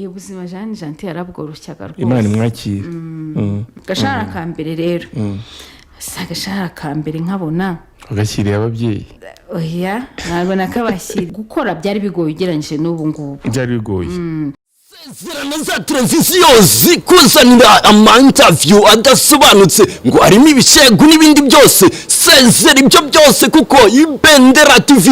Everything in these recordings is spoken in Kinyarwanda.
ubuzima Jean Gentil yarabworoshyaga rwose. Imana imwakire. Gashara ka mbere rero. Sagashara ka mbere nkabona. Ugashyiriye ababyeyi. Oya, nabona kabashyira gukora byari bigoye ugereranyije n'ubu ngubu. Byari bigoye. Zirana za televiziyo zikuzanira ama-interview adasobanutse ngo harimo ibishegu n'ibindi byose. Sezera ibyo byose kuko Ibendera TV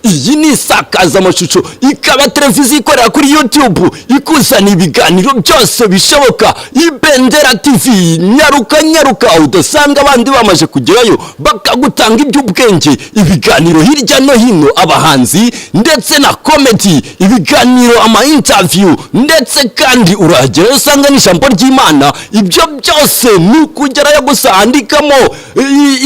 iyi ni isakazamashusho ikaba televiziyo ikorera kuri YouTube ikuzana ibiganiro byose bishoboka. Ibendera TV nyaruka udasanga abandi bamaje kugerayo bakagutanga iby'ubwenge, ibiganiro hirya no hino, abahanzi ndetse na comedy, ibiganiro ama-interview ndetse kandi uragera usanga n'ijambo ry'Imana. Ibyo byose ni ukugerayo gusa andikamo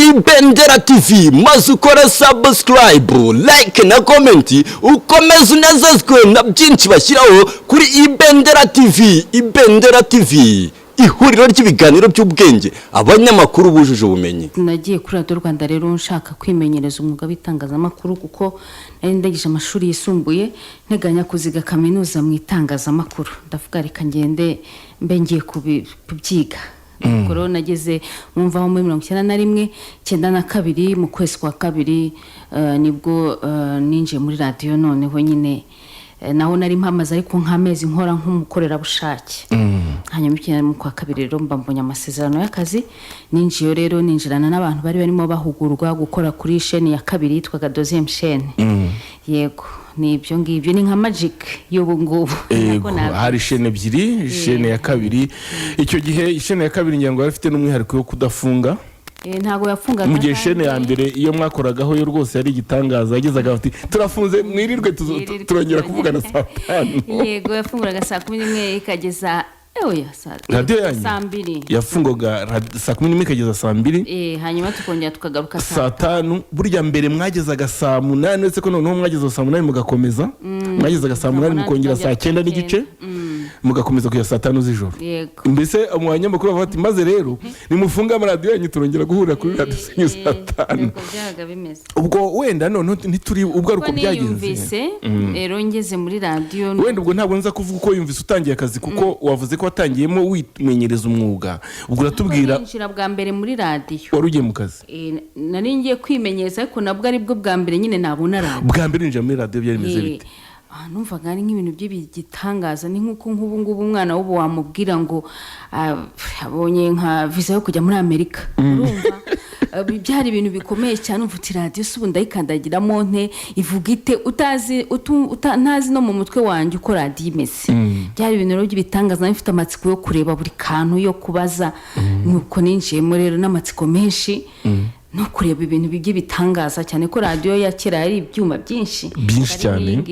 Ibendera TV maze ukore subscribe, like na comment, ukomeze unezezwe na byinshi bashyiraho kuri Ibendera TV. Ibendera TV ihuriro ry'ibiganiro by'ubwenge, abanyamakuru bujuje ubumenyi. Nagiye kuri Radio Rwanda rero nshaka kwimenyereza umwuga w'itangazamakuru kuko nari ndagije amashuri yisumbuye nteganya kuziga kaminuza mu itangazamakuru. Ndavuga reka ngende mbe ngiye kubyiga. Koro nageze mumva muri 1991 92 mu kwezi kwa kabiri nibwo ninje muri radio noneho nyine naho nari mpamaze ariko nk'amezi nkora nk'umukorera bushake. Hanyuma ikindi mu kwa kabiri rero mbambonye amasezerano y'akazi ninjiyo rero ninjirana n'abantu bari barimo bahugurwa gukora kuri chaîne ya kabiri yitwaga deuxième chaîne. Yego nibyo ngibyo ni nka magic y'ubu ngubu. Hari chaîne ebyiri, chaîne ya kabiri icyo gihe chaîne ya kabiri nyango bafite n'umwihariko wo kudafunga. Ntago yafungaga mu gihe chaîne ya mbere iyo mwakoragaho yo rwose yari igitangaza yagezaga ati turafunze mwirirwe turongera kuvugana saa 5. Yego yafunguraga saa 11 ikageza radio saa 2 yafungoga saa 11 ikageza saa 2. Hanyuma tukongera tukagaruka saa 5. burya mbere mwagezaga saa 8 ndetse ko noneho mwageza saa 8 mugakomeza. Mwagezaga saa 8 mukongera saa 9 n'igice mugakomeza kuya saa 5 z'ijoro. Mbese abanyamakuru bafati maze rero nimufunga radio yanyu turongera guhurira kuri radio saa 5. Ubwo wenda none ntituri ubwo aruko byagenze. Rero ngeze muri radio wenda ubwo ntabwo nza kuvuga uko yumvise utangiye akazi kuko wavuze ko watangiyemo wimenyereza umwuga. Ubwo uratubwira injira bwa mbere muri radio warugiye mu kazi. Nari ngiye kwimenyereza ariko nabwo ari bwo bwa mbere nyine nabona radio. Bwa mbere ninjira muri radio byari bimeze bite? Numvaga ari nk'ibintu by'igitangaza ni nkuko nk'ubu ngubu umwana w'ubu wamubwira ngo abonye nka visa yo kujya muri Amerika. Urumva byari ibintu bikomeye cyane. Umvuti radio subu ndayikandagiramo nte ivuga ite utazi no mu mutwe wanjye uko radio imeze. Byari ibintu rero by'ibitangaza nifite amatsiko yo kureba buri kantu yo kubaza. Nuko ninjiyemo rero n'amatsiko menshi no kureba ibintu by'ibitangaza cyane ko radio ya kera yari ibyuma byinshi cyane.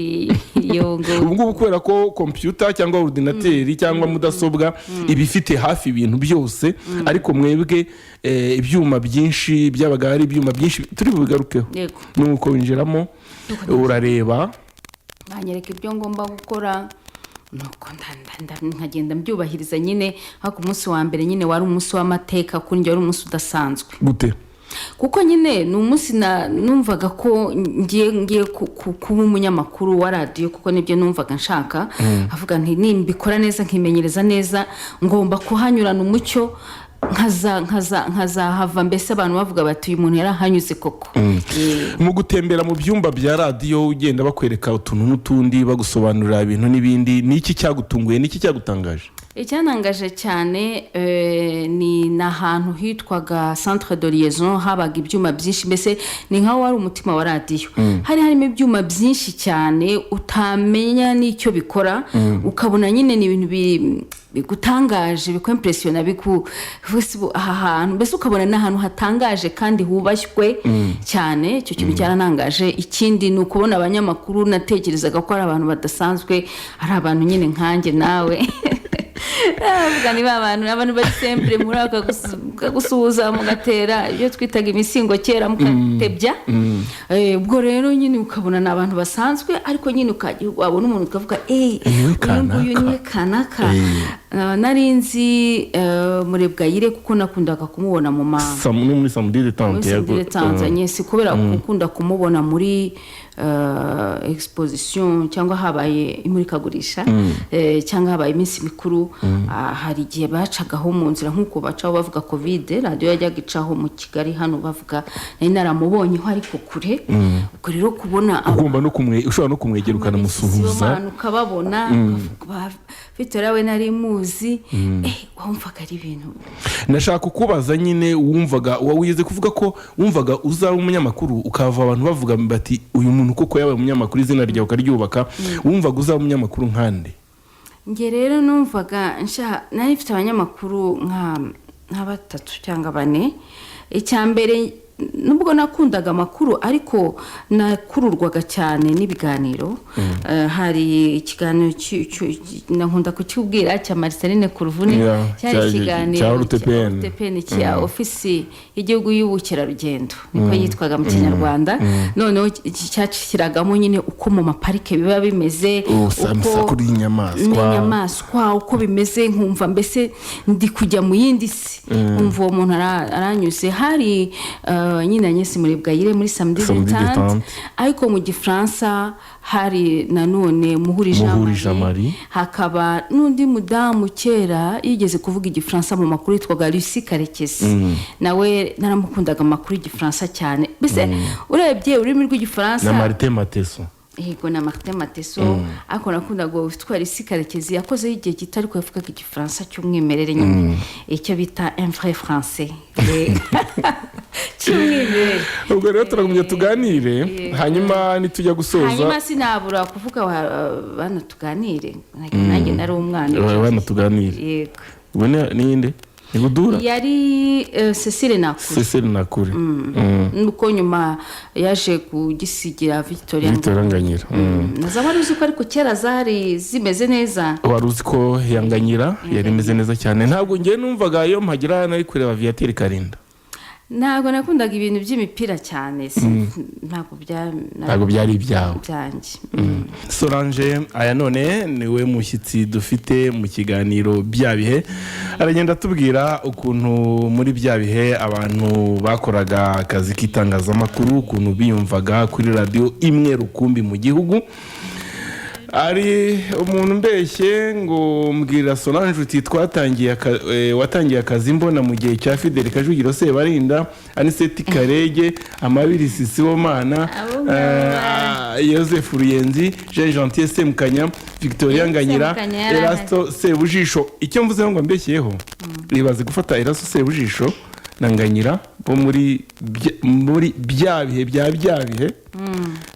Ubwo kubera ko computer cyangwa ordinateur cyangwa mudasobwa ibifite hafi ibintu byose ariko mwebwe ibyuma byinshi byabaga ari ibyuma byinshi turi bubigarukeho. Nuko winjiramo urareba banyereka ibyo ngomba gukora nuko nkagenda mbyubahiriza nyine. Hako umunsi wa mbere nyine wari umunsi w'amateka kuri njye wari umunsi udasanzwe. Gute? Kuko nyine n'umunsi numvaga ko ngiye kuba umunyamakuru wa radio kuko nibyo numvaga nshaka. Avuga nti nimbikora neza nkimenyereza neza ngomba kuhanyurana umucyo nkazahava mbese abantu bavuga bati uyu muntu yarahanyuze koko. Mu gutembera mu byumba bya radio ugenda bakwereka utuntu n'utundi bagusobanurira ibintu n'ibindi, niki cyagutunguye niki cyagutangaje? Icyanangaje cyane ni nahantu hitwaga centre de liaison habaga ibyuma byinshi mbese ni nkaho wari umutima wa radio. Harimo ibyuma byinshi cyane utamenya n'icyo bikora ukabona nyine ni ibintu bigutangaje bikwimpressiona ahantu mbese ukabona n'ahantu hatangaje kandi hubashywe cyane. Icyo kintu cyaranangaje. Ikindi ni ukubona abanyamakuru natekerezaga ko ari abantu badasanzwe ari abantu nyine nkanjye nawe. Avuga niba abantu bari sempre muri akagusuhuza mugatera ibyo twitaga imisingo kera mukatebya. Ubwo rero nyine ukabona n'abantu basanzwe ariko nyine wabona umuntu ukavuga uyu ni kanaka. Narinzi Murebwayire kuko nakundaga kumubona mu muri Samedi de Tanzania si kubera gukunda kumubona muri exposition cyangwa habaye imurikagurisha cyangwa habaye iminsi mikuru hari igihe bacagaho mu nzira nk'uko bacaho bavuga covid radio yajyaga icaho mu Kigali hano bavuga nari naramubonye ho ariko kure ubwo rero kubona ugomba no ushobora no kumwegera ukanamusuhuza ukababona Victoria we nari muzi wumvaga ari ibintu nashaka kukubaza nyine wumvaga wize kuvuga ko wumvaga uzaba umunyamakuru ukava abantu bavuga bati uyu muntu koko yabaye umunyamakuru izina ryawe ukaryubaka wumvaga uzaba umunyamakuru nkande nge rero numvaga nari mfite abanyamakuru nka batatu cyangwa bane icyambere nubwo nakundaga amakuru ariko nakururwaga cyane n'ibiganiro hari ikiganiro nkunda kukibwira cya Marceline Kuruvuni cyari ikiganiro RTPN cya ofisi y'igihugu y'ubukerarugendo niko yitwaga mu Kinyarwanda noneho cyacikiragamo nyine uko mu maparike biba bimeze uko inyamaswa uko bimeze nkumva mbese ndi kujya mu yindi si umva uwo muntu aranyuze hari nyine Agnes Murebwayire muri Samedi Détente ariko mu Gifaransa hari nanone Muhurije Marie hakaba n'undi mudamu kera yigeze kuvuga Igifaransa mu makuru yitwaga Lucie Karekezi nawe naramukundaga amakuru y'Igifaransa cyane bese urebye ururimi rw'Igifaransa na Martin Mateso yego na Martin Mateso ako nakundaga witwa Lucie Karekezi yakoze igihe kitari ko yavugaga Igifaransa cy'umwimerere nyine icyo bita un vrai français ubwo rero turagumye tuganire hanyuma nitujya gusoza hanyuma sinabura kuvuga bana tuganire nanjye nari umwana bana tuganire yego ubone ninde Igudura yari Cecile Nakuri nuko nyuma yaje kugisigira Victoria Nganyira naza waruzi ko ariko kera zari zimeze neza waruzi ko yanganyira yari imeze neza cyane ntabwo ngiye numvaga yo mpagira nari kureba Viateur Karinda ntabwo nakundaga ibintu by'imipira cyane ntabwo byari ibyawe byanjye Solange aya none niwe mushyitsi dufite mu kiganiro byabihe aragenda tubwira ukuntu muri byabihe abantu bakoraga akazi k'itangazamakuru ukuntu biyumvaga kuri radio imwe rukumbi mu gihugu ari umuntu mbeshye ngo mbwira Solange uti watangiye akazi mbona mu gihe cya Fidel Kajugiro Sebarinda Aniseti Karege Amabiri Sibomana Joseph Ruyenzi Jean Gentil Semukanya Victoria Nganyira Erasto Sebujisho icyo mvuze ngo mbeshyeho ribaze gufata Erasto Sebujisho na Nganyira bo muri byabihe byabihe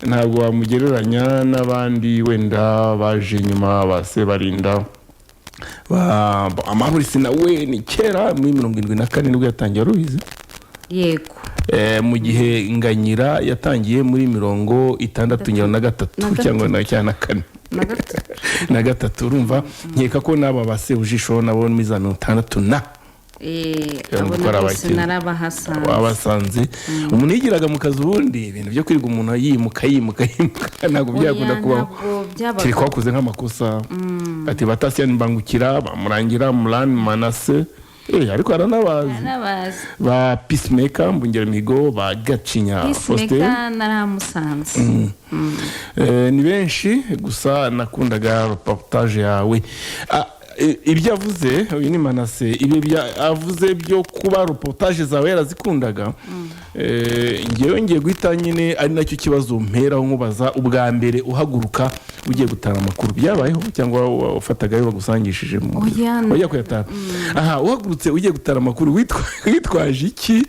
ntabwo wamugereranya n'abandi wenda baje nyuma ba Sebarinda Amahurisi nawe ni kera muri 74 nibwo yatangiye rubizi yego mu gihe Nganyira yatangiye muri 63 cyangwa na 4 na gatatu urumva nkeka ko naba basebujisho nabo mizano 6 wabasanze umuntu yigiraga mu kazi ubundi ibintu byo kwiga umuntu yimuka ntabwo byakunda kubaho kiri kwakoze nk'amakosa ati Batasian Mbangukira bamurangira Mulan Manase ariko aranabazi ba Peacemaker Mbungera Migo ba Gacinya Peacemaker naramusanze ni benshi gusa nakundaga reportage yawe ibyo avuze uyu ni Manase ibi avuze byo kuba reportage zawe yarazikundaga ngiye guhita nyine ari nacyo kibazo mperaho nkubaza ubwa mbere uhaguruka ugiye gutara amakuru byabayeho cyangwa ufataga bagusangishije mu wajya kuyatara uhagurutse ugiye gutara amakuru witwaje iki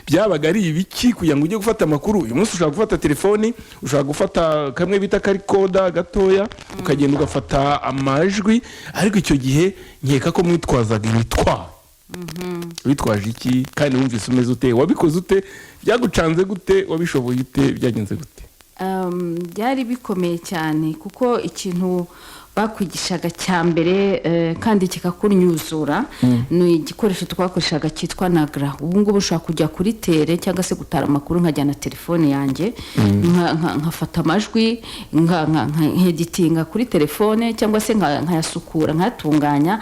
byabaga ari ibiki kugira ngo ujye gufata amakuru uyu munsi ushaka gufata telefoni ushaka gufata kamwe bita karikoda gatoya ukagenda ugafata amajwi ariko icyo gihe nkeka ko mwitwazaga imitwaro witwaje iki kandi wumvise umeze ute wabikoze ute byagucanze gute wabishoboye ute byagenze gute byari bikomeye cyane kuko ikintu bakwigishaga cyambere kandi kikakunyuzura ni igikoresho twakoreshaga cyitwa nagra. Ubu ngubu ushaka kujya kuri tere cyangwa se gutara amakuru nkajyana telefone yanjye nkafata amajwi nkeditinga kuri telefone cyangwa se nkayasukura nkatunganya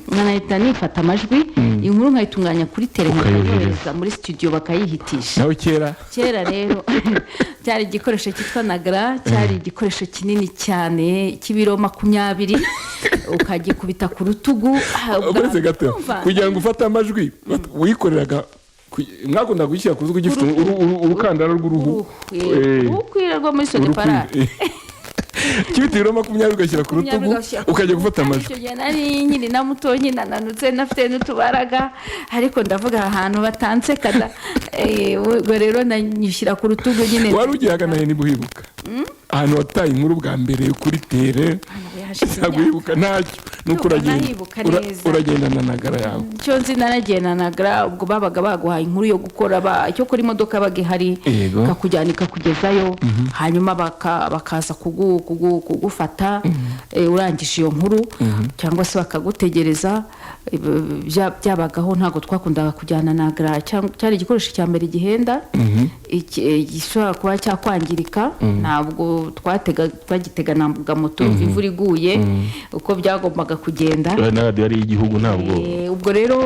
nkanahita nifata amajwi inkuru nkayitunganya kuri tere nkayohereza muri studio bakayihitisha. nawe kera rero cyari igikoresho cyitwa nagra, cyari igikoresho kinini cyane cy'ibiro 20 ukagikubita ku rutugu uburetse gato kugira ngo ufate amajwi wikoreraga mwakunda gushyira ku rutugu gifite urukandara rw'uruhu ukwirwa muri Sonepara kibiti ibiro 20 ugashyira ku rutugu ukajya gufata amajwi. Icyo gihe nari nyine na muto nyine nananutse nafite n'utubaraga ariko ndavuga ahantu batanze kada ubwo rero nanyishyira ku rutugu nyine. Wari ugihaga nayo nibuhibuka ahantu wataye inkuru bwa mbere kuri tere ntaguhibuka ntacyo nuko uragenda na nagara yawe. Cyo nzi naragenda na nagara ubwo babaga baguhaye inkuru yo gukora cyo kuri imodoka bagihari kakujyanika kugezayo hanyuma bakaza kugufata urangije iyo nkuru cyangwa se bakagutegereza. Byabagaho ntago twakundaga kujyana na nagara, cyari igikoresho cya mbere gihenda gishobora kuba cyakwangirika. Ntabwo twagitega na moto imvura iguye uko byagombaga kugenda na radio ari igihugu ntabwo. Ubwo rero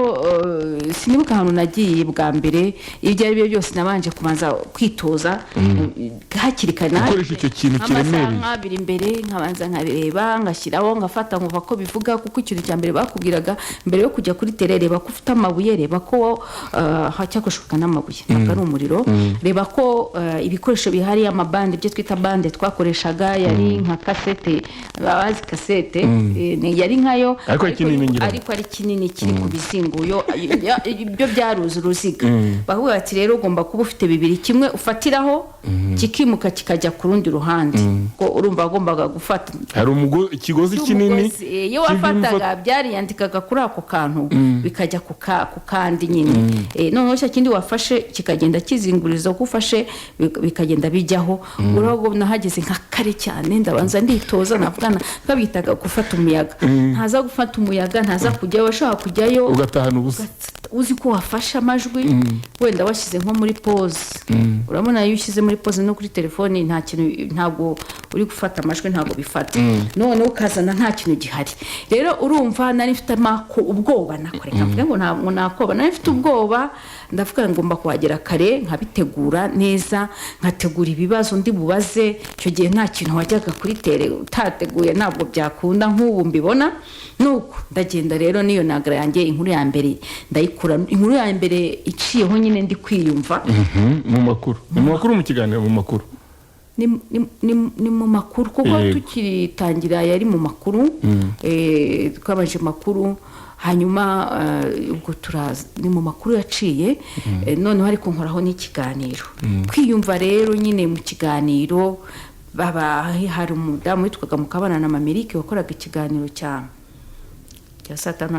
sinibuka ahantu nagiye bwa mbere ibyo ari byo byose nabanje kubanza kwitoza hakirikana gukoresha icyo kintu kiremereye nkabiri imbere nkabanza nkabireba ngashyiraho ngafata nkuva ko bivuga kuko ikintu cya mbere bakubwiraga mbere yo kujya kuri tere reba ko ufite amabuye, reba ko hacyakoshwa n'amabuye ntabwo ari umuriro, reba ko ibikoresho bihari amabande ibyo twita bande twakoreshaga yari nka kasete babazi kasete yari nkayo ariko ari kinini kiri ku bizinguyo ibyo byaruza uruziga. Bavuga ati rero ugomba kuba ufite bibiri, kimwe ufatiraho kikimuka kikajya ku rundi ruhande ko urumva agombaga gufata hari ikigozi kinini iyo wafataga byariyandikaga kuri ako kantu bikajya ku kandi nyine noneho cya kindi wafashe kikagenda kizinguriza uko ufashe bikagenda bijyaho. Urabwo nahageze nka kare cyane ndabanza nditoza navugana kabitaga gufata umuyaga ntaza gufata umuyaga ntaza kujya washaka kujyayo ugatahana ubusa uzi ko wafashe amajwi wenda washyize nko muri pause. Urabona iyo ushyize muri pause no kuri telefone nta kintu ntabwo uri gufata amajwi ntabwo bifata none ukazana nta kintu gihari. Rero urumva nari mfite ubwoba nakoreka mvuga ngo ntabwo nakoba nari mfite ubwoba ndavuga ngomba kuhagera kare nkabitegura neza nkategura ibibazo ndi bubaze. Icyo gihe nta kintu wajyaga kuri tere utateguye ntabwo byakunda nk'ubu mbibona nuko ndagenda rero niyo nagara yanjye inkuru ya mbere ndayikura inkuru ya mbere iciyeho nyine ndi kwiyumva mu makuru mu kiganiro mu makuru ni mu makuru kuko tukiritangira yari mu makuru twabaje makuru hanyuma ubwo turaza ni mu makuru yaciye noneho ariko nkoraho n'ikiganiro kwiyumva rero nyine mu kiganiro hari umudamu witwaga Mukabana na Mamerike wakoraga ikiganiro cya satana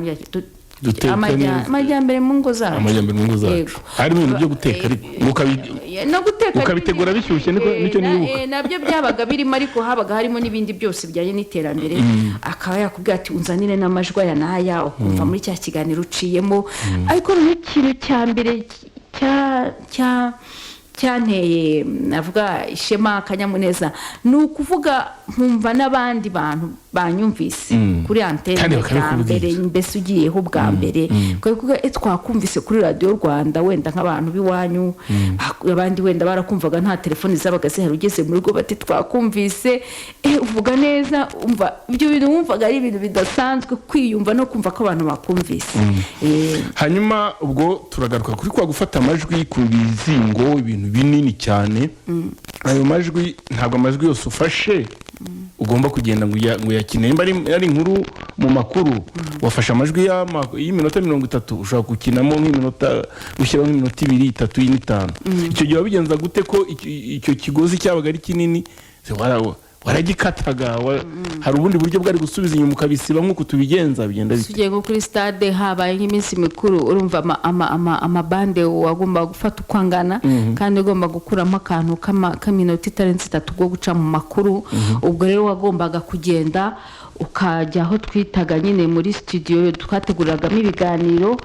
amajyambere mu ngo zacu harimo ibintu byo guteka ariko ukabitegura bishyushye nicyo nibuka nabyo byabaga birimo ariko habaga harimo n'ibindi byose bijyanye n'iterambere. Akaba yakubwira ati unzanire n'amajwi aya n'aya ukumva muri cya kiganiro uciyemo. Ariko n'ikintu cya mbere cyanteye navuga ishema akanyamuneza ni ukuvuga nkumva n'abandi bantu banyumvise kuri antene ya mbere mbese ugiyeho bwa mbere kuko twakumvise kuri radio Rwanda wenda nk'abantu biwanyu abandi wenda barakumvaga nta telefone zabaga zihari ugeze mu rugo bati twakumvise uvuga neza umva ibyo bintu wumvaga ari ibintu bidasanzwe kwiyumva no kumva ko abantu bakumvise. Hanyuma ubwo turagaruka kuri kwa gufata amajwi ku bizingo ibintu binini cyane. Ayo majwi ntabwo amajwi yose ufashe ugomba kugenda ngo yakine mba ari inkuru mu makuru wafasha amajwi y'iminota 30 ushaka gukinamo nk'iminota ushyiraho nk'iminota 2 3 5. Icyo gihe wabigenza gute ko icyo kigozi cyabaga ari kinini waragikataga hari ubundi buryo bwari gusubiza inyuma ukabisiba nk'uko tubigenza bigenda bite? Tugiye nko kuri stade habaye nk'iminsi mikuru urumva amabande wagomba gufata ukwangana kandi ugomba gukuramo akantu k'iminota itarenze 3 go guca mu makuru. Ubwo rero wagombaga kugenda ukajya aho twitaga nyine muri studio twateguragamo ibiganiro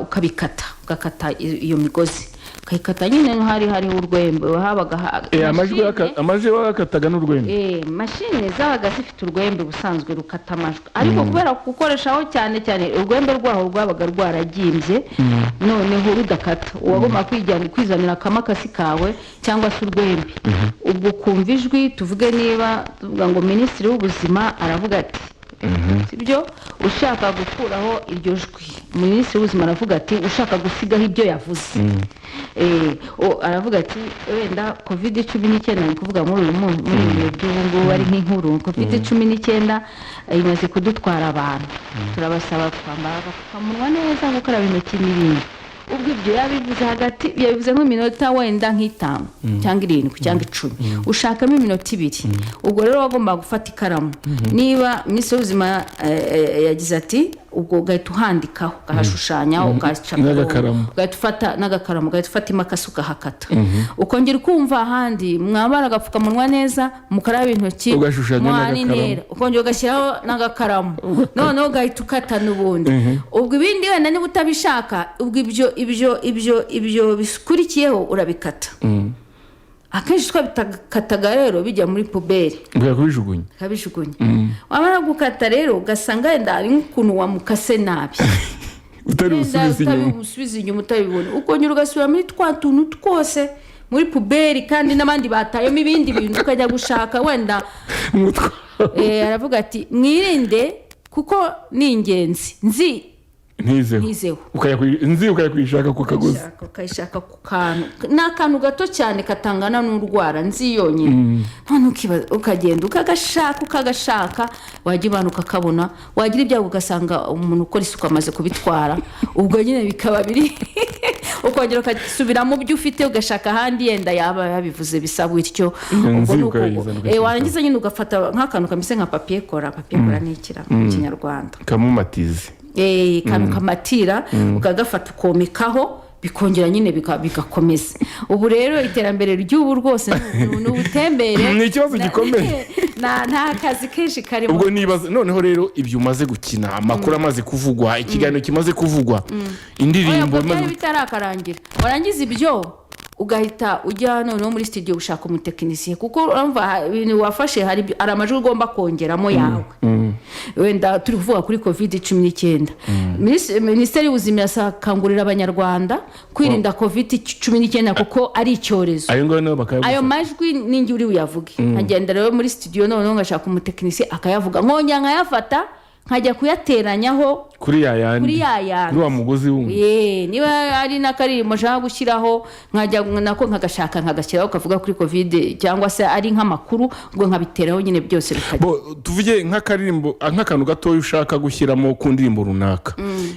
ukabikata ugakata iyo migozi ukayikata nyine hari urwembe habaga amajwi wakataga n'urwembe mashine zabaga zifite urwembe busanzwe rukata amajwi ariko kubera gukoreshaho cyane urwembe rwaho rwabaga rwaragimbye noneho rudakata wagomba kwizanira akamakasi kawe cyangwa se urwembe ubwo kumva ijwi tuvuge niba tuvuga ngo minisitiri w'ubuzima aravuga ati sibyo ushaka gukuraho iryo jwi minisitiri w'ubuzima aravuga ati ushaka gusigaho ibyo yavuze aravuga ati wenda covid-19 ni kuvuga muri uyu by'ubu ari nk'inkuru covid-19 imaze kudutwara abantu turabasaba kwambara agapfukamunwa neza gukaraba intoki n'ibindi ubwo ibyo yabivuze nk'iminota wenda nk'itanu cyangwa 7 cyangwa 10 ushakamo iminota 2 ubwo rero wagomba gufata ikaramu niba minisitiri w'ubuzima yagize ati ubwo ugahita uhandikaho ugahashushanya ugahita ufata n'agakaramu ugahita ufata imakasi ugahakata ukongera ukumva ahandi mwambara agapfukamunwa neza mukaraba intoki mwanintera ukongera ugashyiraho n'agakaramu noneho ugahita ukata n'ubundi ubwo ibindi wenda niba utabishaka ubwo ibyo bikurikiyeho urabikata akenshi twabikataga rero bijya muri puberi kabijugunya wamara gukata rero ugasanga wenda hari nk'ukuntu wamukase nabi utabibusubiza inyuma utabibona ukongera ugasubira muri twa tuntu twose muri puberi kandi n'abandi batayemo ibindi bintu ukajya gushaka wenda aravuga ati mwirinde kuko ni ingenzi ntizeho ukayashaka ku kagozi ukayashaka ku kantu n'akantu gato cyane katangana n'urwara nzi yonyine none ukagenda ukagashaka wajya ibanuka kabona wagira ibyago ugasanga umuntu ukora isuku amaze kubitwara ubwo nyine bikaba biri ukongera ukasubira mu byo ufite ugashaka ahandi yenda yaba yabivuze bisaba bityo ubwo nuko warangiza nyine ugafata nk'akantu kameze nka papier kora ni ikira mu Kinyarwanda kamumatize kantu kamatira ukagafata ukomekaho bikongera nyine bigakomeza ubu rero iterambere ry'ubu rwose n'ubutembere ni ikibazo gikomeye nta kazi kenshi karimo ubwo nibaza noneho rero ibyo umaze gukina amakuru amaze kuvugwa ikiganiro kimaze kuvugwa indirimbo bitarakarangira warangiza ibyo ugahita ujya noneho muri studio ushaka umutekinisiye kuko urumva ibintu wafashe hari amajwi ugomba kongeramo yawe wenda turi kuvuga kuri covid-19 minisiteri y'ubuzima yasakangurira abanyarwanda kwirinda covid-19 kuko ari icyorezo ayo majwi ningi uri uyavuge nkagenda rero muri studio noneho ngashaka umutekinisiye akayavuga nkongera nkayafata nkajya kuyateranyaho kuri yayandi kuri wa mugozi wumwe niba ari n'akaririmo nshaka gushyiraho nkajya nako nkagashyiraho kavuga kuri covid cyangwa se ari nk'amakuru ubwo nkabiteraho nyine byose bikajya tuvuge nk'akaririmbo nk'akantu gatoya ushaka gushyiramo ku ndirimbo runaka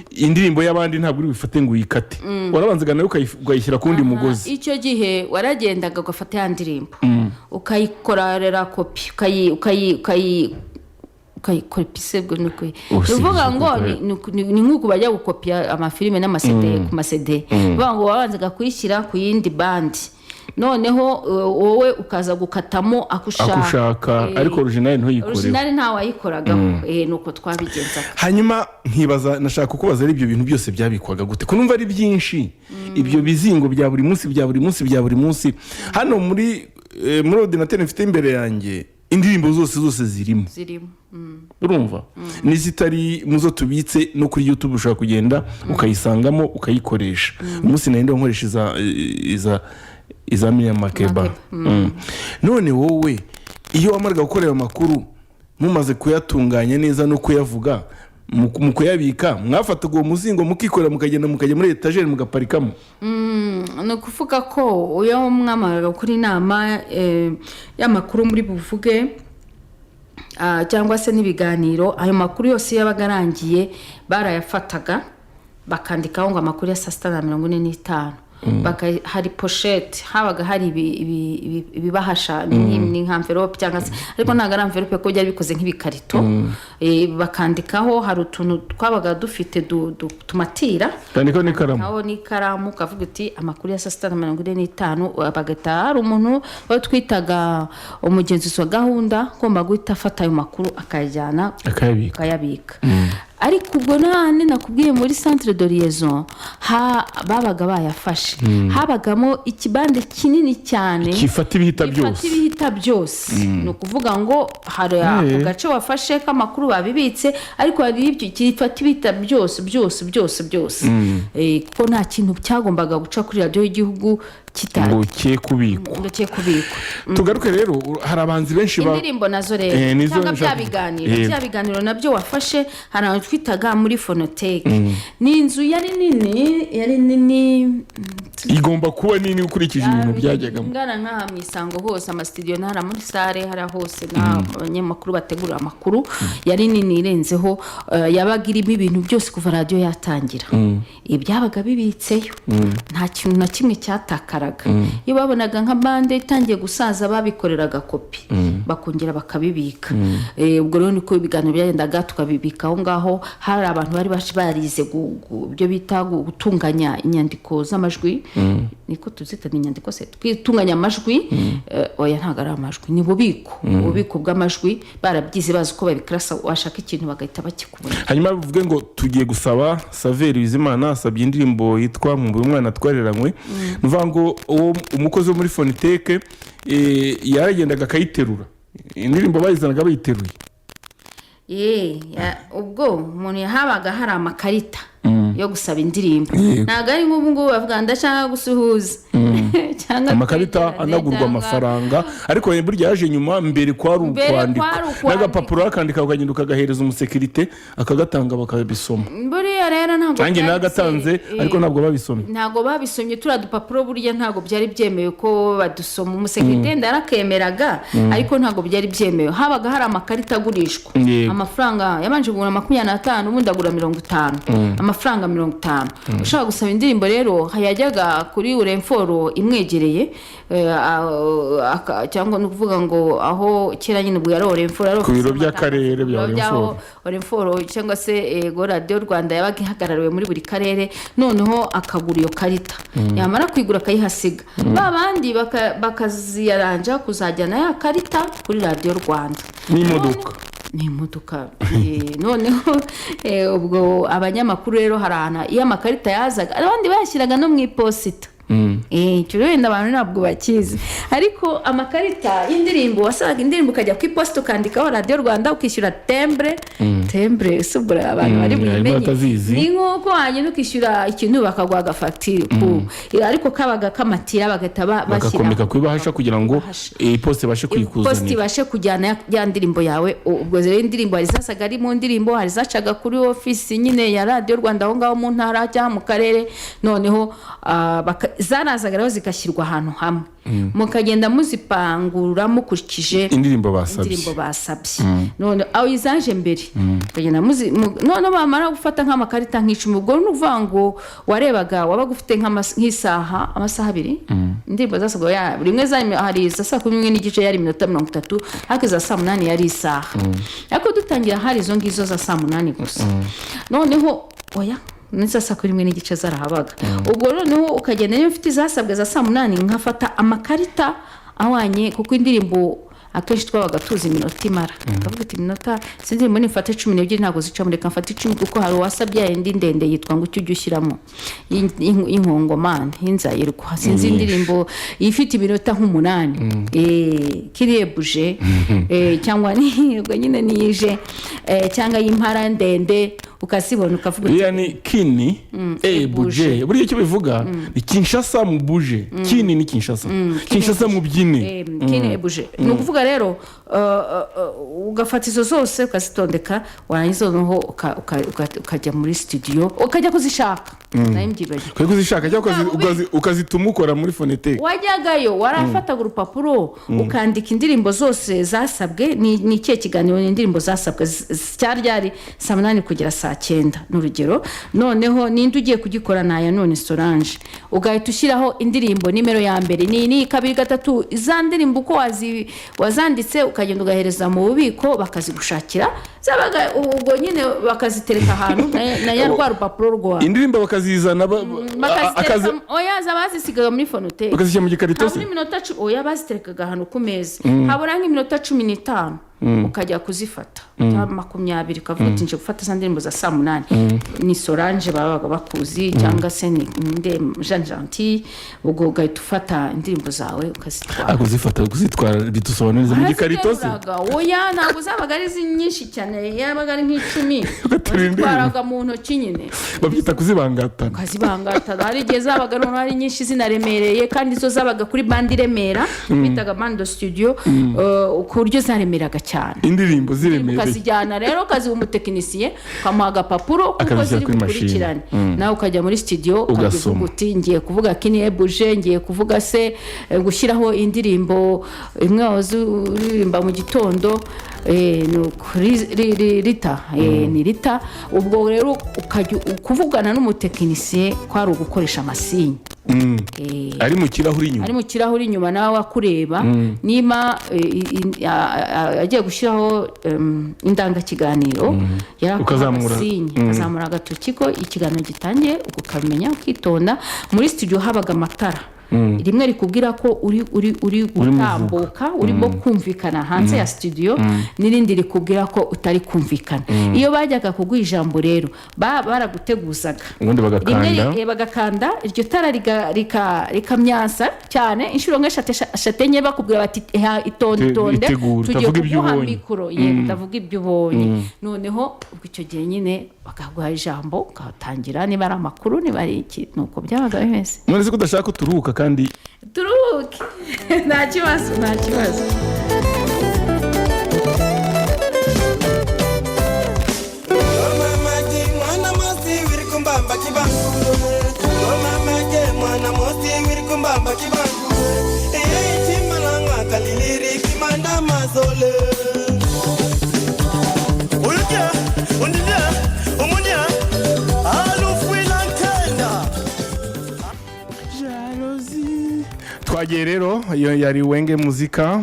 indirimbo y'abandi ntabwo uri bifate ngo uyikate warabanzaga nawe ukayishyira ku wundi mugozi icyo gihe waragendaga ugafata ya ndirimbo ukayikorera kopi ukayikopise bwo nuko uvuga ngo ni nk'uko bajya gukopia amafilime n'amasede ku masede bavuga ngo wabanzaga kuyishyira ku yindi bandi noneho wowe ukaza gukatamo akushaka ariko original ntawayikoraga nuko twabigenza hanyuma nkibaza nashaka kukubaza ari ibyo bintu byose byabikwaga gute ko numva ari byinshi ibyo bizingo bya buri munsi hano muri ordinateur mfite imbere yanjye indirimbo zose zirimo urumva n'izitari muzo tubitse no kuri YouTube ushaka kugenda ukayisangamo ukayikoresha umunsi nende nkoresha iza Miriam Makeba none wowe iyo wamaraga gukorera amakuru mumaze kuyatunganya neza no kuyavuga mu kuyabika mwafata uwo muzingo mukikorera mukagenda mukajya muri etagere mugaparikamo no kuvuga ko uyo mwamaraga kuri inama y'amakuru muri buvuge cyangwa se n'ibiganiro ayo makuru yose y'abagarangiye barayafataga bakandikaho ngo amakuru ya 6:45 hari pochette habaga hari ibibahasha ni nka envelope cyangwa se ariko ntago ari envelope ko byari bikoze nk'ibikarito bakandikaho hari utuntu twabaga dufite tumatira kandikaho n'ikaramu aho n'ikaramu kavuga uti amakuru ya 6:45 bagata hari umuntu twitaga umugenzuzi wa gahunda ngomba guhita afata ayo makuru akayajyana akayabika ariko ubwo nane nakubwiye muri centre de liaison babaga bayafashe habagamo ikibande kinini cyane kifata ibihita byose no kuvuga ngo hari ako gace wafashe k'amakuru babibitse ariko hari ibyo kifata ibihita byose kuko nta kintu cyagombaga guca kuri radio y'igihugu kitari kubikwa tugaruke rero hari abanzi benshi indirimbo nazo rero cyangwa bya biganiro nabyo wafashe hari twitaga muri Phonothèque ni inzu yari nini igomba kuba nini ukurikije ibintu byajyagamo ngana nka misango hose ama studio ntara muri sare hari hose n'abanyamakuru bategura amakuru yari nini irenzeho yabagirimo ibintu byose kuva radio yatangira ibyabaga bibitseyo nta kintu na kimwe cyatakaraga iyo babonaga nka bande itangiye gusaza babikoreraga kopi bakongera bakabibika ubwo rero niko ibiganiro byagendaga tukabibika aho ngaho hari abantu bari barize byo bita gutunganya inyandiko z'amajwi niko tuzita inyandiko se twitunganya amajwi oya ntago ari amajwi ni ububiko bw'amajwi barabyize bazi ko babikrasa washaka ikintu bagahita bakikubona hanyuma bivuge ngo tugiye gusaba Saveri Bizimana asabye indirimbo yitwa mu mwana twareranywe nuvuga ngo umukozi wo muri Phonothèque yaragendaga akayiterura indirimbo bayizanaga bayiteruye ubwo umuntu yahabaga hari amakarita yo gusaba indirimbo ntago ari nk'ubu ngubu bavuga ndashaka gusuhuza amakarita anagurwa amafaranga ariko burya yaje nyuma mbere kwari ukwandika n'agapapuro akandika ukagenda ukagahereza umusekirite akagatanga bakabisoma buriya rero ntabwo nanjye nagatanze ariko ntabwo babisomye turiya dupapuro burya ntabwo byari byemewe ko badusoma umusekirite ndarakemeraga ariko ntabwo byari byemewe habaga hari amakarita agurishwa amafaranga yabanje kugura 25 ubundi agura 50 amafaranga 50 ushaka gusaba indirimbo rero hayajyaga kuri Uremforo imwegereye cyangwa no kuvuga ngo aho kera nyine ubwo yari Uremforo ku biro by'akarere bya Uremforo cyangwa se Radio Rwanda yabaga ihagarariwe muri buri karere noneho akagura iyo karita yamara kwigura akayihasiga babandi bakaziyaranja kuzajyana ya karita kuri Radio Rwanda n'imodoka noneho ubwo abanyamakuru rero harana iyo amakarita yazaga abandi bayashyiraga no mu iposita wenda abantu ntabwo bakizi ariko amakarita y'indirimbo wasaga indirimbo ukajya ku iposita ukandikaho Radio Rwanda ukishyura tembre subura abantu bari bumenye ni nk'uko hanyuma ukishyura ikintu bakaguha agafagitire ariko kabaga kamatira bagahita bagakomeka kubibahasha kugira ngo iposita ibashe kuyikuzanira iposita ibashe kujyana ya ndirimbo yawe ubwo rero indirimbo hari zasaga ari mu ndirimbo hari zacaga kuri ofisi nyine ya Radio Rwanda aho ngaho mu ntara cyangwa mu karere noneho zarazaga rero zigashyirwa ahantu hamwe mukagenda muzipangura mukurikije indirimbo basabye none aho izaje mbere kagenda none bamara gufata nk'amakarita nk'icumi ubwo nuvuga ngo warebaga wabaga ufite nk'isaha amasaha 2 indirimbo zasaga ya rimwe hari za 11:30 yari 30 ariko za 8 yari isaha ariko dutangira hari izo ngizo za 8 gusa noneho oya nisa 11:30 zarahabaga ubwo noneho ukagenda niyo mfite zasabwe za 8 nkafata amakarita awanye kuko indirimbo akenshi twabaga tuzi iminota imara akavuga ati iminota sinzi mbone mfate 12 ntago zica muri kamfata 10 kuko hari wasabye indi ndende yitwa ngo ujye ushyiramo inkongomane hinzayirwa sinzi indirimbo ifite iminota nk'umunani kiriye buje cyangwa nibwo nyine nije cyangwa impara ndende ukasibona ukavuga ati yani kini buje buriye cyo bivuga ni Kinshasa mu buje kini ni Kinshasa mu byine kini buje no kuvuga rero ugafata izo zose ukazitondeka warangiza noneho ukajya muri studio ukajya kuzishaka nayimgibaje kuzishaka cyangwa ukazituma ukora muri Phonothèque wajyagayo warafata urupapuro ukandika indirimbo zose zasabwe ni ikihe kiganiro ni indirimbo zasabwe cyaryari 8 kugera saa saa 9 n'urugero noneho ninde ugiye kugikora naya none Solange ugahita ushyiraho indirimbo nimero ya mbere ni 2 3 za ndirimbo uko wazanditse ukagenda ugahereza mu bubiko bakazigushakira zabaga ubwo nyine bakazitereka ahantu na yarwa rupapuro rwa indirimbo bakazizana oya zabazisigaga muri fonote bakazishyira mu gikarito se muri minota 10 oya baziterekaga ahantu ku meza habura nk'iminota 15 ukajya kuzifata 20 ukavuga uti nje gufata za ndirimbo za saa 8 ni Solange babaga bakuzi cyangwa se ni Jean Gentil ubwo ugahita ufata indirimbo zawe ukazitwara bitusobanuriza mu gikarito se oya ntabwo zabaga ari nyinshi cyane yabaga ari nk'icumi twaraga mu ntoki nyine babyita kuzibangata hari igihe zabaga no hari nyinshi zinaremereye kandi zo zabaga kuri bandi Remera bitaga bando studio ku buryo zaremeraga cyane indirimbo ziremereye ukazijyana rero kazi umutekinisiye kamuha agapapuro kuko ziri gukurikirana nawe ukajya muri studio ukavuga uti ngiye kuvuga kini ebuje ngiye kuvuga se gushyiraho indirimbo imwe uririmba mu gitondo ni Rita ubwo rero ukajya kuvugana n'umutekinisiye kwari ugukoresha amasinye ari mu kirahuri inyuma nawe akureba nima agiye gushyiraho indangakiganiro ukazamura agatoki ko ikiganiro gitangiye ukamenya ukitonda muri studio habaga amatara rimwe rikubwira ko uri gutambuka urimo kumvikana hanze ya studio n'irindi rikubwira ko utari kumvikana iyo bajyaga kuguha ijambo rero baraguteguzaga rimwe bagakanda iryo tara rikamyasa cyane inshuro nk'eshatenye bakubwira bati itonde tugiye kuguha mikoro ndavuga ibyo ubonye noneho ubwo icyo gihe nyine bakaguha ijambo ukatangira niba ari amakuru niba ari iki nuko byabaga bimeze none se ko udashaka turuhuka kandi turuhuke nta kibazo twagiye rero iyo yari Wenge muzika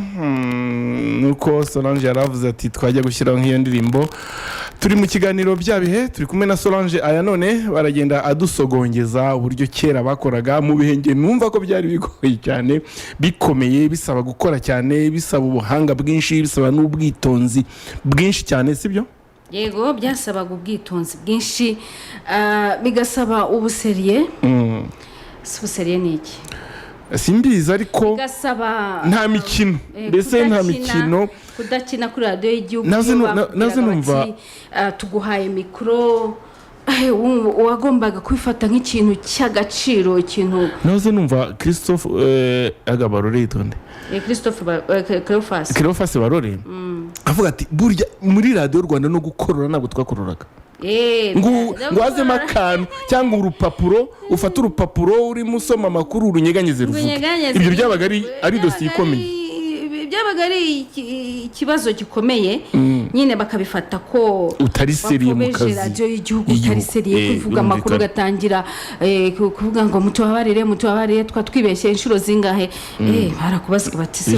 nuko Solange yaravuze ati twajya gushyiraho nk'iyo ndirimbo turi mu kiganiro bya bihe turi kumwe na Solange aya none baragenda adusogongeza uburyo kera bakoraga mu bihenge numva ko byari bigoye cyane bikomeye bisaba gukora cyane bisaba ubuhanga bwinshi bisaba n'ubwitonzi bwinshi cyane sibyo yego byasabaga ubwitonzi bwinshi bigasaba ubuseriye ubuseriye ni iki simbiza ariko nta mikino mbese nta mikino kudakina kuri radio y'igihugu naze numva tuguhaye mikro wagombaga kwifata nk'ikintu cy'agaciro ikintu naze numva Christophe Agabarore itonde Christophe Cleophas Barore avuga ati burya muri radio Rwanda no gukorora ntabwo twakororaga ngwazemo akantu cyangwa urupapuro ufata urupapuro urimo usoma amakuru urunyeganyeze ruvuga ibyo byabaga ari dosiye ikomeye byabaga ari ikibazo gikomeye nyine bakabifata ko utari seriye mu kazi radio y'igihugu utari seriye kuvuga amakuru gatangira kuvuga ngo mutubabarire twatwibeshye inshuro zingahe barakubaza bati se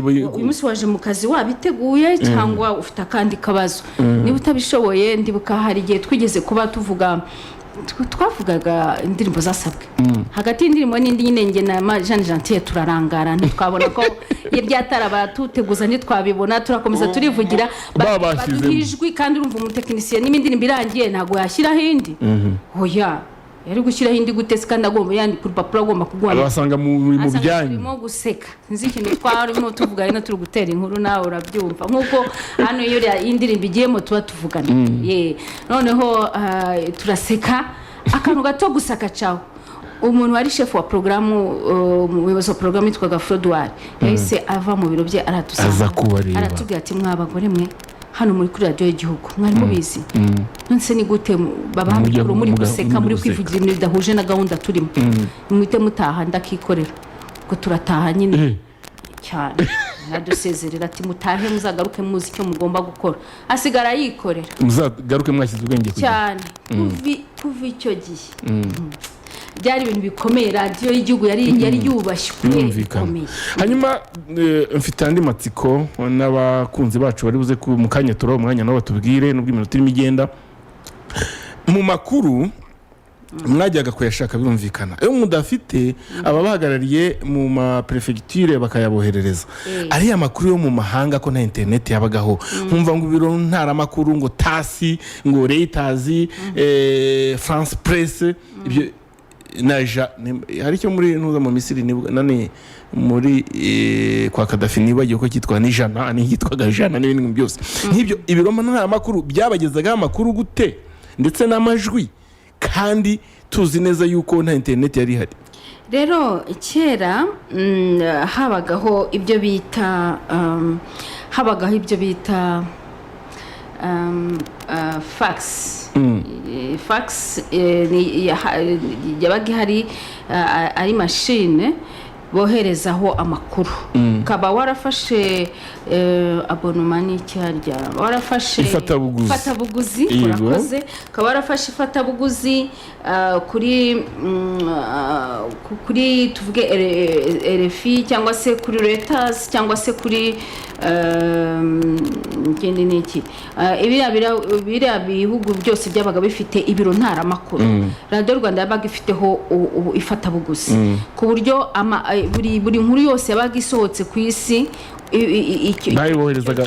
uyu munsi waje mu kazi wabiteguye cyangwa ufite akandi kabazo niba utabishoboye ndibuka hari igihe twigeze kuba twavugaga indirimbo zasabwe hagati y'indirimbo n'indi nyine nge na Jean Gentil turarangara ntitwabona ko ibyataraba tuteguza ntitwabibona turakomeza turivugira baduhijwi kandi urumva umutekinisiye n'imindi birangiye ntago yashyiraho indi oya yari gushyiraho indi gutese kandi agomba yandika urupapuro agomba kugwana abasanga mu byanyu arimo guseka nzi ikintu twarimo tuvuga ari no turi gutera inkuru nawe urabyumva nkuko hano iyo indirimbo igiyemo tuba tuvugana noneho turaseka akantu gato gusaka caho umuntu wari chef wa programu umuyobozi wa programu yitwaga Frodouard yahise ava mu biro bye aratubwira ati mwabagore mwe hano muri kuri radio y'igihugu mwari mubizi nonse ni gute babamukuru muri guseka muri kwivugira ibintu bidahuje na gahunda turimo mwite mutaha ndakikorera ngo turataha nyine cyane aradusezerera ati mutahe muzagaruke muzi icyo mugomba gukora asigara yikorera muzagaruke mwashyize ubwenge cyane kuva icyo gihe byari ibintu bikomeye radiyo y'igihugu yari yubashywe bikomeye. hanyuma mfite andi matsiko n'abakunzi bacu bari buze mu kanya turaho umwanya nabo batubwire n'ubwo iminota irimo igenda mu makuru mwajyaga kuyashaka birumvikana iyo mudafite ababahagarariye mu maperefegiture bakayaboherereza ariya makuru yo mu mahanga ko na interineti yabagaho nkumva ngo ibiro ntaramakuru ngo tasi ngo Reuters France Presse ibyo naja hari cyo muri ntuza mu Misiri nani muri kwa Kadafi nibagiye ko cyitwa n'ijana yitwaga ijana n'ibindi byose nk'ibyo ibiro ntaramakuru byabagezagaho amakuru gute ndetse n'amajwi kandi tuzi neza yuko nta internet yari ihari. Rero kera habagaho ibyo bita fax yabaga hari ari machine boherezaho amakuru kaba warafashe abonnement n'icyarya warafashe ifatabuguzi urakoze kaba warafashe ifatabuguzi kuri tuvuge RFI cyangwa se kuri Reuters cyangwa se kuri ikindi niki ibira bihugu byose byabaga bifite ibiro ntaramakuru Radio Rwanda yabaga ifiteho ifatabuguzi ku buryo buri nkuru yose yabaga isohotse ku isi bayiboherezaga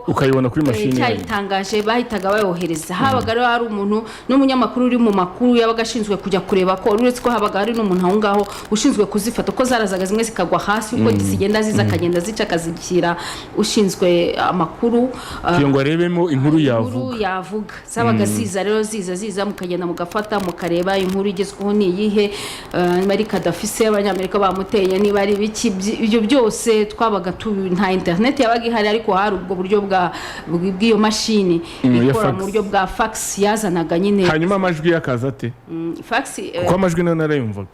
ukayibona kuri mashini cyayitangaje bahitaga bayohereza habaga rero hari umuntu n'umunyamakuru uri mu makuru yabaga ashinzwe kujya kureba ko uretse ko habaga hari n'umuntu aho ngaho ushinzwe kuzifata ko zarazaga zimwe zikagwa hasi uko zigenda ziza akagenda zica akazishyira ushinzwe amakuru ngo arebemo inkuru yavuga zabaga ziza mukagenda mugafata mukareba inkuru igezweho ni iyihe niba ari Kadafi abanyamerika bamuteye niba ari biki ibyo byose twabaga nta internet yabaga ihari ariko hari ubwo buryo bw'iyo mashini ikora mu buryo bwa fax yazanaga nyine. Hanyuma amajwi yakaza ate fax kuko amajwi nayo narayumvaga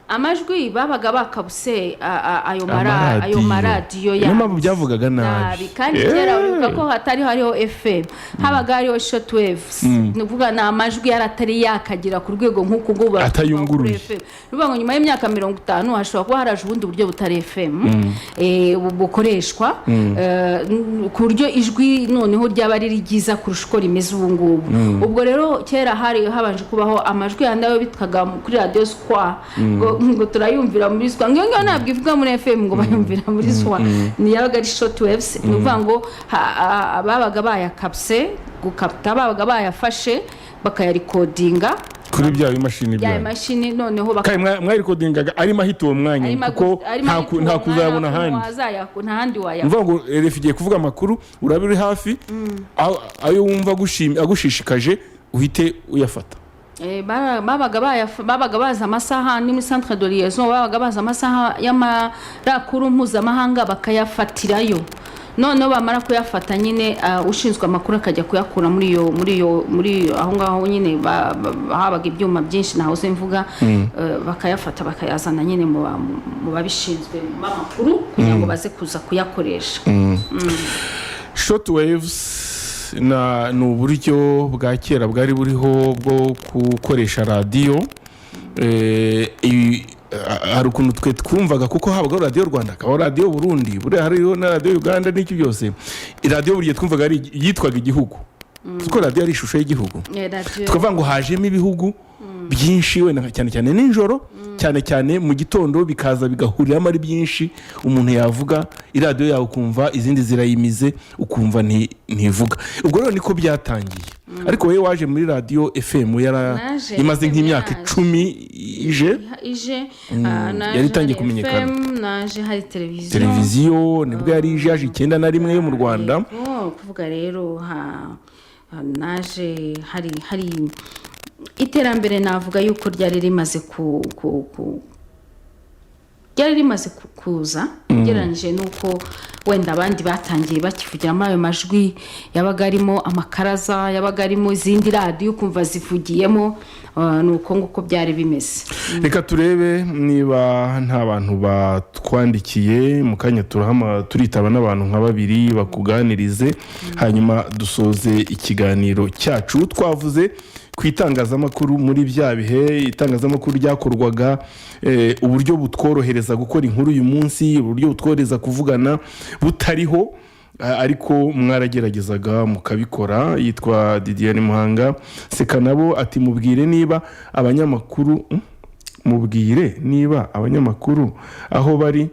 amajwi babaga bakabuse ayo maradiyo ya nyuma byavugaga nabi kandi kera uribuka ko hariho FM habaga hariho shortwaves nuvuga na amajwi yaratari yakagira ku rwego nk'uko ngo atayunguruye nuvuga ngo nyuma y'imyaka 50 hashobora kuba haraje ubundi buryo butari FM bukoreshwa ku buryo ijwi noneho ryaba ari ryiza kurusha uko rimeze ubu ngubu ubwo rero kera hari habanje kubaho amajwi yandayo bitwaga kuri Radio Square ngo turayumvira muri swa ngo ntabwo ivuga muri FM ngo bayumvira muri swa ni yabaga ari shortwaves nuvuga ngo ababaga bayakapse gukapta babaga bayafashe bakayarekodinga kuri bya imashini noneho mwayirekodingaga ari mahito uwo mwanya kuko nta kuzayabona ahandi mvuga ngo refugiye kuvuga amakuru urabiri hafi ayo wumva agushishikaje uhite uyafata babaga baza amasaha ni muri centre de liaison babaga baza amasaha y'amarakuru mpuzamahanga bakayafatirayo noneho bamara kuyafata nyine ushinzwe amakuru akajya kuyakura muri aho ngaho nyine habaga ibyuma byinshi nahoze mvuga bakayafata bakayazana nyine mu babishinzwe mu makuru kugira ngo baze kuza kuyakoresha. Shortwaves ni uburyo bwa kera bwari buriho bwo gukoresha radiyo hari ukuntu twe twumvaga kuko habaga Radio Rwanda akabaho Radio Burundi buriya hariho na Radio Uganda n'iki byose iradiyo buriya twumvaga yitwaga igihugu kuko radiyo ari ishusho y'igihugu tukavuga ngo hajemo ibihugu byinshi wenda cyane cyane nijoro cyane mu gitondo bikaza bigahuriramo ari byinshi umuntu yavuga iradiyo yawe ukumva izindi zirayimize ukumva ntivuga ubwo rero niko byatangiye ariko wowe waje muri Radio FM imaze nk'imyaka 10 yari itangiye kumenyekana naje hari televiziyo nibwo yari ije 91 yo mu Rwanda kuvuga rero naje hari iterambere navuga yuko ryari rimaze kuza ugereranyije nuko wenda abandi batangiye bakivugiramo ayo majwi yabaga arimo amakaraza yabaga arimo izindi radiyo ukumva zivugiyemo nuko nguko byari bimeze. Reka turebe niba nta bantu batwandikiye mu kanya turitaba n'abantu nka babiri bakuganirize hanyuma dusoze ikiganiro cyacu. Twavuze ku itangazamakuru muri bya bihe itangazamakuru ryakorwaga uburyo butworohereza gukora inkuru uyu munsi, uburyo butworohereza kuvugana butariho ariko mwarageragezaga mukabikora. Yitwa Didier Muhanga Seka nabo ati mubwire niba abanyamakuru aho bari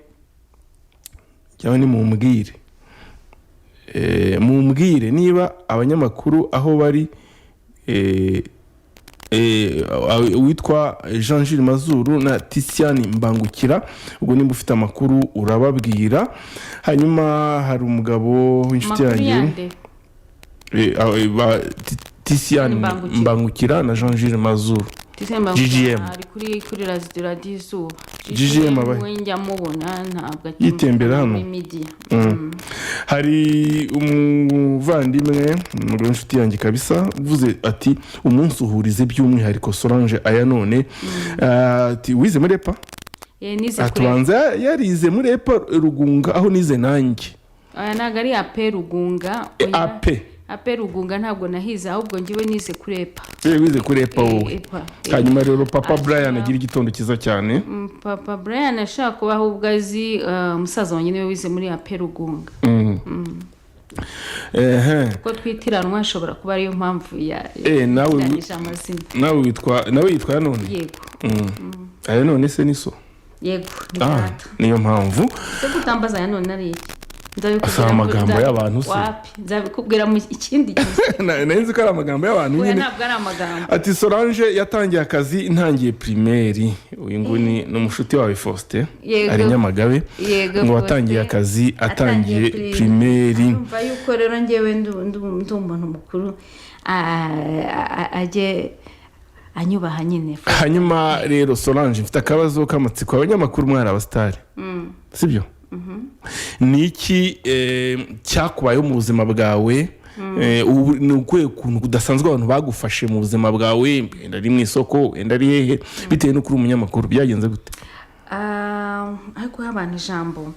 cyangwa ni mumbwire niba abanyamakuru aho bari witwa Jean Gilles Mazuru na Tisiani Mbangukira. Ubwo nimba ufite amakuru urababwira. Hanyuma hari umugabo w'inshuti yanjye Tisiani Mbangukira na Jean Gilles Mazuru GGM ari kuri radio Izuba GGM wenjya mubona ntabwo yitembera hano. Hari umuvandimwe mu inshuti yanjye kabisa uvuze ati umunsi uhurize by'umwihariko Solange aya none ati wize muri EPA atubanza yarize muri EPA Rugunga aho nize nanjye aya nagari AP Rugunga AP Rugunga ntabwo nahize ahubwo ngiwe nize kuri EPA. Wize kuri EPA wowe. Hanyuma rero Papa Brian agira igitondo kiza cyane. Papa Brian ashaka kubaho ubwazi umusaza wanjye niwe wize muri AP Rugunga. Ko twitiranwa ashobora kuba ariyo mpamvu ya nawe yitwa none. Yego. Aya none se niso. Yego. Niyo mpamvu. Se gutambaza ya none ari asaba amagambo y'abantu se nzabikubwira mu ikindi gihe nzi ko ari amagambo y'abantu nyine. Ntabwo ari amagambo. Ati Solange yatangiye akazi ntangiye primaire. Uyu nguni n'umushuti wawe Faustin ari Nyamagabe ngo watangiye akazi atangiye primaire. Umva yuko rero ngewe ndi umuntu mukuru aje anyubaha nyine. Hanyuma rero Solange mfite akabazo k'amatsiko abanyamakuru mwari abastari sibyo? Niki cyakubayeho mu buzima bwawe ni ukwe kuntu kudasanzwe abantu bagufashe mu buzima bwawe wenda ari mu isoko wenda ari hehe bitewe no kuri umunyamakuru byagenze gute? Ariko abantu ijambo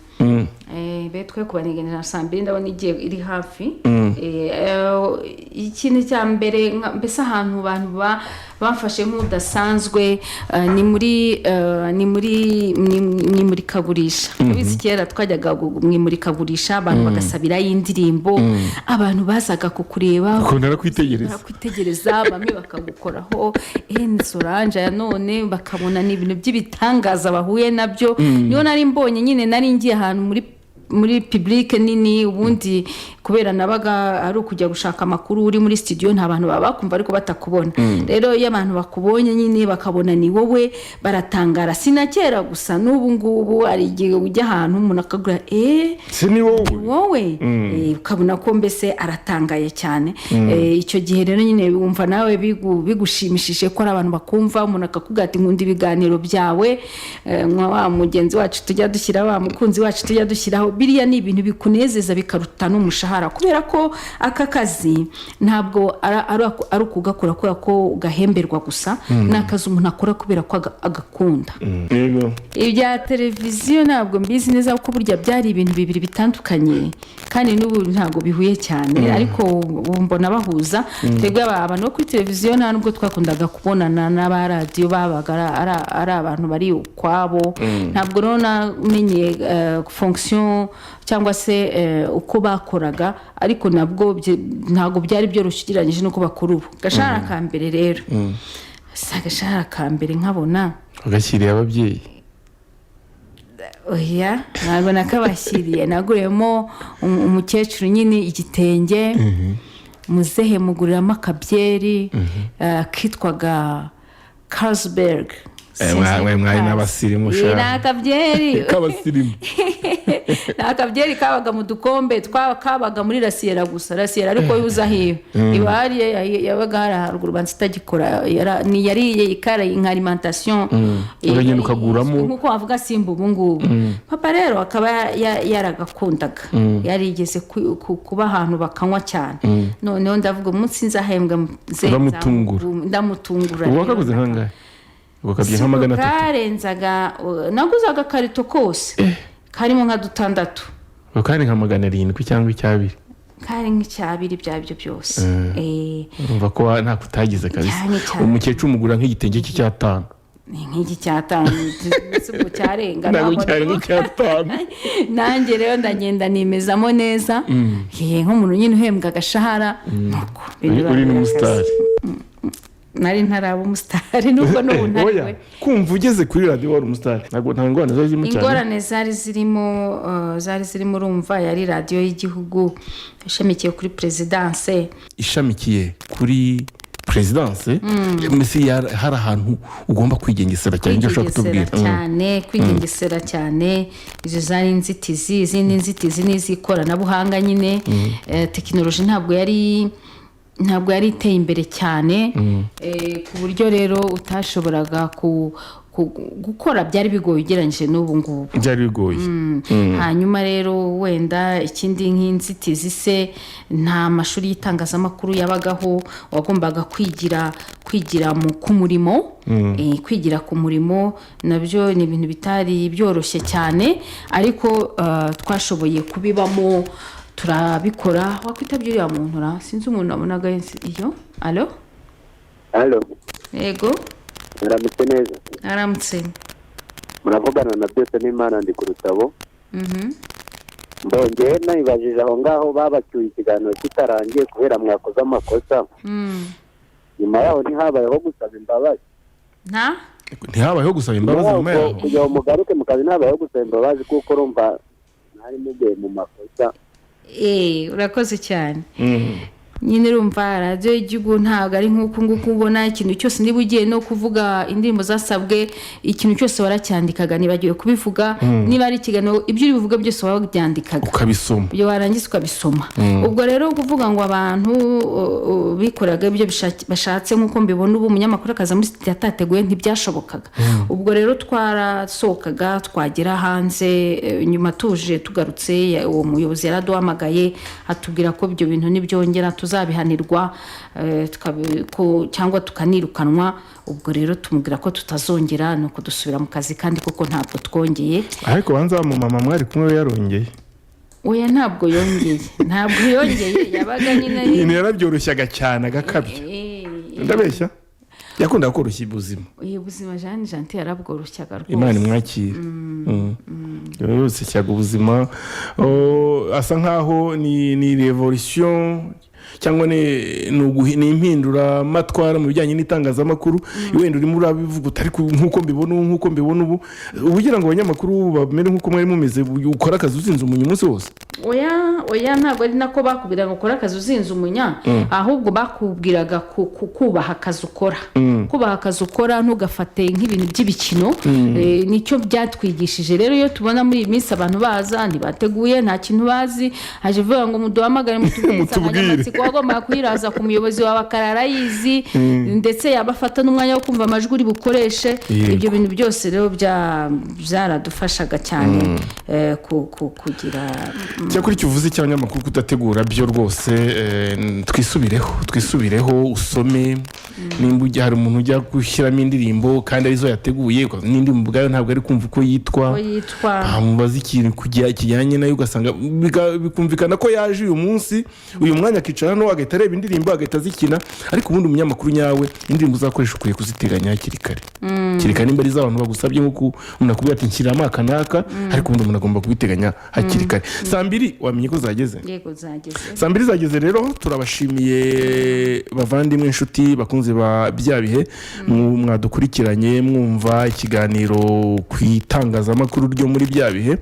betwe kubanegana sambiri ndabona igiye iri hafi. Ikintu cya mbere mbese ahantu abantu bamfashe nk'udasanzwe ni muri kagurisha. Bizi kera twajyaga mu murikagurisha abantu bagasabira y'indirimbo abantu bazaga kukureba ukunda kwitegereza bamwe bakagukoraho Solange ya none bakabona ni ibintu by'ibitangaza bahuye nabyo. Niyo nari mbonye nyine nari ngiye ahantu muri public nini ubundi kubera nabaga ari ukujya gushaka amakuru uri muri studio nta bantu baba bakumva ariko batakubona. Rero iyo abantu bakubonye nyine bakabona ni wowe baratangara. Sinakera gusa n'ubu ngubu ari igihe ujya ahantu umuntu akagura si ni wowe ukabona ko mbese aratangaye cyane. Icyo gihe rero nyine wumva nawe bigushimishije ko ari abantu bakumva umuntu akakubwira ati nkunda ibiganiro byawe wa mugenzi wacu tujya dushyira wa mukunzi wacu tujya dushyiraho biriya ni ibintu bikunezeza bikaruta n'umushahara kubera ko aka kazi ntabwo ari ukugakora kubera ko gahemberwa gusa n'akazi umuntu akora kubera ko agakunda. Ibya televiziyo ntabwo mbizi neza kuko burya byari ibintu bibiri bitandukanye kandi n'ubu ntabwo bihuye cyane ariko mbona bahuza. Twebwe abantu bo kuri televiziyo nta nubwo twakundaga kubonana n'aba radio babaga ari abantu bari ukwabo. Ntabwo rero namenye fonction cyangwa se uko bakoraga ariko nabwo ntago byari byoroshye ugereranyije nuko bakora ubu. Gashara ka mbere rero gashara ka mbere nkabona ugashyiriye ababyeyi oya nabona ko abashyiriye naguremo umukecuru nyine igitenge muzehe muguriramo akabyeri kitwaga Carlsberg mwari n'abasirimu ni akabyeri k'abasirimu ni akabyeri kabaga mu dukombe kabaga muri rasiyera gusa rasiyera ariko yuza hiyo ibari yabaga hari haruguru banza itagikora yariye ikara nka alimentation uragenda ukaguramo nkuko wavuga simba ubu ngubu papa rero akaba yaragakundaga yarigeze kuba ahantu bakanywa cyane noneho ndavuga umunsi nzahembwa ndamutungura ubu wakaguze nkangahe ukabye nka 300 karenzaga naguzaga akarito kose karimo nka 6 ukari nka 700 cyangwa icyabiri kari nk'icyabiri byabyo byose umva ko nta kutagize kabisa umukecuru umugura nk'igitenge cy'cyatanu nk'iki cyatanu n'isuku cyarenga naho cyari nk'icyatanu nanjye rero ndagenda nimezamo neza nk'umuntu nyine uhembwa agashahara nuko uri n'umusitari nari ntaraba umusitari nuko n'ubu ntariwe kumva ugeze kuri radio wari umusitari ntabwo nta ngorane zari zirimo cyane ingorane zari zirimo urumva yari radio y'igihugu ishamikiye kuri presidence ishamikiye kuri presidence mesi hari ahantu ugomba kwigengesera cyane ibyo ushaka kutubwira kwigengesera cyane izo zari inzitizi izindi nzitizi n'izikoranabuhanga nyine tekinoloji ntabwo yari iteye imbere cyane ku buryo rero utashoboraga gukora byari bigoye ugereranyije n'ubu ngubu byari bigoye hanyuma rero wenda ikindi nk'inzitizi se nta mashuri y'itangazamakuru yabagaho wagombaga kwigira ku murimo kwigira ku murimo nabyo ni ibintu bitari byoroshye cyane ariko twashoboye kubibamo turabikora wakwitabye uriya muntu sinzi umuntu wabonaga iyo alo yego muramutse neza aramutse muravugana na byose n'Imana ndi ku Rutabo mbongeye nayibajije aho ngaho babacyuye ikiganiro kitarangiye kubera mwakoze amakosa nyuma yaho ntihabayeho gusaba imbabazi ntihabayeho gusaba imbabazi nyuma yaho kugira mugaruke mu kazi ntihabayeho gusaba imbabazi kuko urumva ntari mugiye mu makosa urakoze cyane nyine urumva radio y'igihugu ntabwo ari nk'uko nguko ubona ikintu cyose niba ugiye no kuvuga indirimbo zasabwe ikintu cyose waracyandikaga nibagiwe kubivuga niba ari ikiganiro ibyo uri buvuga byose wabyandikaga ukabisoma ibyo warangiza ukabisoma ubwo rero kuvuga ngo abantu bikoraga ibyo bashatse nk'uko mbibona ubu umunyamakuru akaza muri studio atateguye ntibyashobokaga ubwo rero twarasohokaga twagera hanze nyuma tuje tugarutse uwo muyobozi yaraduhamagaye atubwira ko ibyo bintu nibyongera tuzabihanirwa cyangwa tukanirukanwa ubwo rero tumubwira ko tutazongera nuko dusubira mu kazi kandi kuko ntabwo twongeye ariko banza mu mama mwari kumwe yarongeye oya ntabwo yongeye yabaga nyine yarabyoroshyaga cyane agakabya ndabeshya yakundaga koroshya ubuzima ubuzima Jeanne Gentil yarabworoshyaga rwose Imana imwakira yose cyaga ubuzima asa nkaho ni revolution cyangwa ni impindura matwara mu bijyanye n'itangazamakuru wenda urimo urabivuga utari nk'uko mbibona ubu ugira ngo abanyamakuru bamere nk'uko mwari mumeze ukora akazi uzinze umunya umunsi wose oya ntabwo ari nako bakubwiraga ngo ukora akazi uzinze umunya ahubwo bakubwiraga kubaha akazi ukora kubaha akazi ukora ntugafate nk'ibintu by'ibikino nicyo byatwigishije rero iyo tubona muri iyi minsi abantu baza ntibateguye nta kintu bazi haje vuga ngo muduhamagare mutubwire wagomba kuyiraza ku muyobozi wawe akarara yizi ndetse yabafata n'umwanya wo kumva amajwi uri bukoreshe ibyo bintu byose rero byaradufashaga cyane kugira cyakuri kivuze cy'abanyamakuru kudategura byo rwose twisubireho usome nimba ujya hari umuntu ujya gushyiramo indirimbo kandi arizo yateguye n'indirimbo ubwayo ntabwo ari kumva uko yitwa mubaza ikintu kijyanye nayo ugasanga bikumvikana ko yaje uyu munsi uyu mwanya akicara hano agahita areba indirimbo agahita azikina ariko ubundi umunyamakuru nyawe indirimbo uzakoresha ukwiye kuziteganya hakiri kare nimba ari iz'abantu bagusabye nk'uko umuntu akubwira ati nshyiramo aka n'aka ariko ubundi umuntu agomba kubiteganya hakiri kare 2:00 wamenye ko zageze yego zageze 2:00 zageze rero turabashimiye bavandimwe inshuti bakunze ba bya bihe mwadukurikiranye mwumva ikiganiro ku itangazamakuru ryo muri bya bihe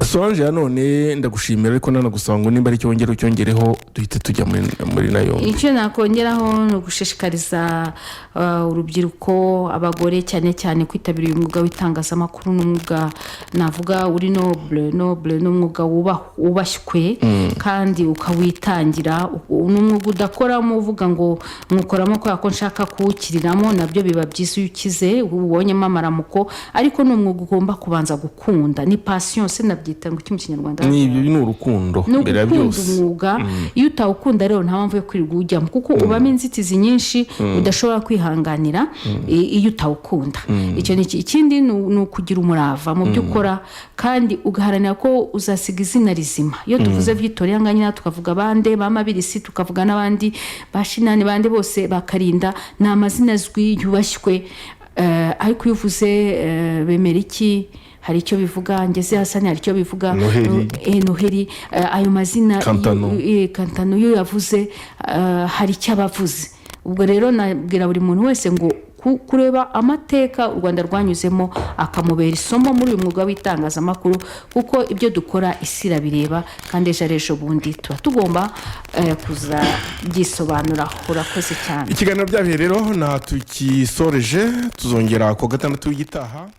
Solange ya none ndagushimira ariko nanagusaba ngo nimba ari cyo cyongereho duhite tujya muri nayo. Icyo nakongeraho no gushishikariza urubyiruko abagore cyane cyane kwitabira uyu mwuga w'itangazamakuru n'umwuga navuga uri noble n'umwuga wubashywe kandi ukawitangira n'umwuga udakoramo uvuga ngo nkukoramo ko yako nshaka kuwukiriramo nabyo biba byiza iyo ukize ubonyemo amaramuko ariko n'umwuga ugomba kubanza gukunda ni passion se nabyita ngo mu Kinyarwanda ni ibyo ni urukundo mbere ya byose umwuga iyo utawukunda rero nta mpamvu yo kwirirwa ujyamo kuko ubamo inzitizi nyinshi udashobora kwihanganira iyo utawukunda icyo ni ikindi ni ukugira umurava mu byo ukora kandi ugaharanira ko uzasiga izina rizima iyo tuvuze Victoria nganya tukavuga abande bamabirisi tukavuga n'abandi bashinani bande bose bakarinda ni amazina azwi yubashywe ariko iyo uvuze bemera iki hari icyo bivuga ngeze Hasani hari icyo bivuga Noheli ayo mazina Kantano yo yavuze hari icyo abavuze ubwo rero nabwira buri muntu wese ngo kureba amateka u Rwanda rwanyuzemo akamubera isomo muri uyu mwuga w'itangazamakuru kuko ibyo dukora isira bireba kandi ejo bundi tuba tugomba kuza byisobanura urakoze cyane. Ikiganiro byabihe rero na tukisoreje tuzongera ku gatandatu w'igitaha.